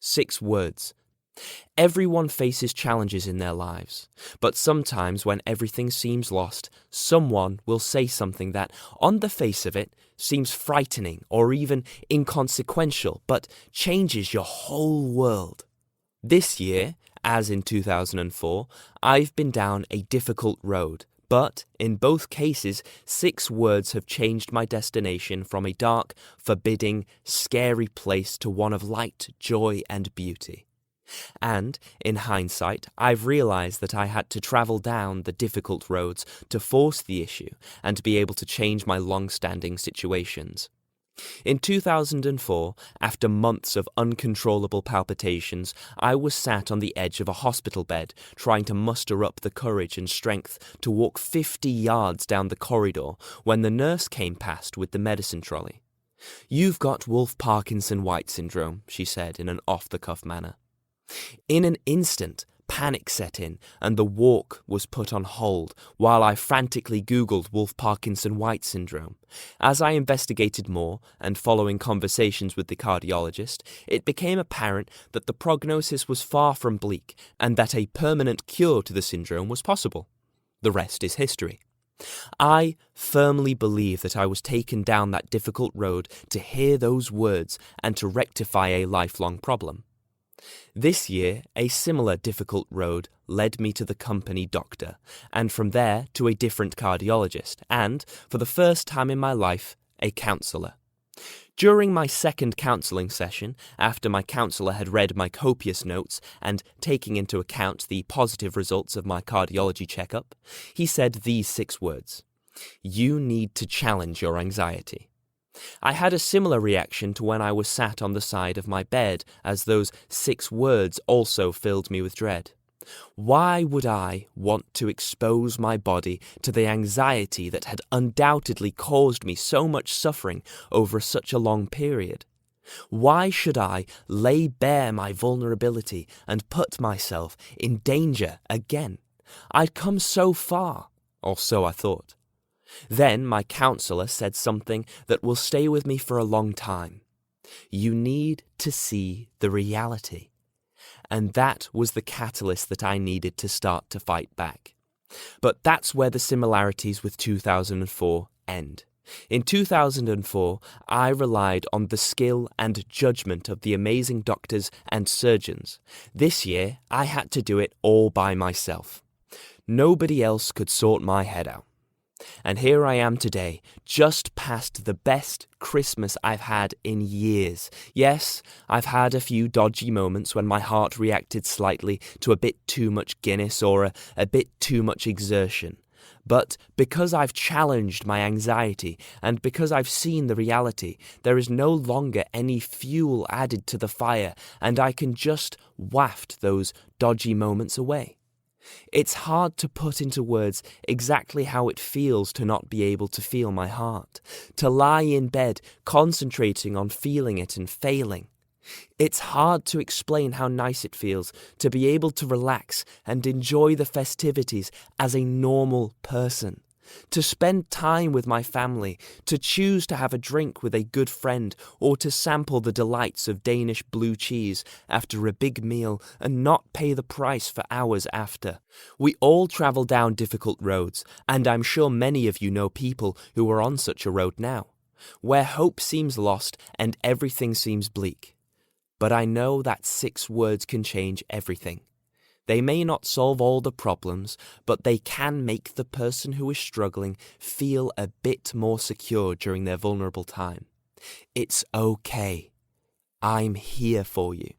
6 words. Everyone faces challenges in their lives, but sometimes when everything seems lost, someone will say something that, on the face of it, seems frightening or even inconsequential, but changes your whole world. This year, as in 2004, I've been down a difficult road, but in both cases, 6 words have changed my destination from a dark, forbidding, scary place to one of light, joy, and beauty. And, in hindsight, I've realized that I had to travel down the difficult roads to force the issue and be able to change my long-standing situations. In 2004, after months of uncontrollable palpitations, I was sat on the edge of a hospital bed trying to muster up the courage and strength to walk 50 yards down the corridor when the nurse came past with the medicine trolley. "You've got Wolff-Parkinson-White syndrome," she said in an off-the-cuff manner. In an instant, panic set in and the walk was put on hold while I frantically Googled Wolff-Parkinson-White syndrome. As I investigated more and following conversations with the cardiologist, it became apparent that the prognosis was far from bleak and that a permanent cure to the syndrome was possible. The rest is history. I firmly believe that I was taken down that difficult road to hear those words and to rectify a lifelong problem. This year, a similar difficult road led me to the company doctor, and from there to a different cardiologist, and, for the first time in my life, a counsellor. During my second counselling session, after my counsellor had read my copious notes and taking into account the positive results of my cardiology checkup, he said these 6 words: "You need to challenge your anxiety." I had a similar reaction to when I was sat on the side of my bed, as those 6 words also filled me with dread. Why would I want to expose my body to the anxiety that had undoubtedly caused me so much suffering over such a long period? Why should I lay bare my vulnerability and put myself in danger again? I'd come so far, or so I thought. Then my counsellor said something that will stay with me for a long time. You need to see the reality. And that was the catalyst that I needed to start to fight back. But that's where the similarities with 2004 end. In 2004, I relied on the skill and judgment of the amazing doctors and surgeons. This year, I had to do it all by myself. Nobody else could sort my head out. And here I am today, just past the best Christmas I've had in years. Yes, I've had a few dodgy moments when my heart reacted slightly to a bit too much Guinness or a bit too much exertion. But because I've challenged my anxiety and because I've seen the reality, there is no longer any fuel added to the fire, and I can just waft those dodgy moments away. It's hard to put into words exactly how it feels to not be able to feel my heart, to lie in bed concentrating on feeling it and failing. It's hard to explain how nice it feels to be able to relax and enjoy the festivities as a normal person, to spend time with my family, to choose to have a drink with a good friend, or to sample the delights of Danish blue cheese after a big meal and not pay the price for hours after. We all travel down difficult roads, and I'm sure many of you know people who are on such a road now, where hope seems lost and everything seems bleak. But I know that 6 words can change everything. They may not solve all the problems, but they can make the person who is struggling feel a bit more secure during their vulnerable time. It's okay. I'm here for you.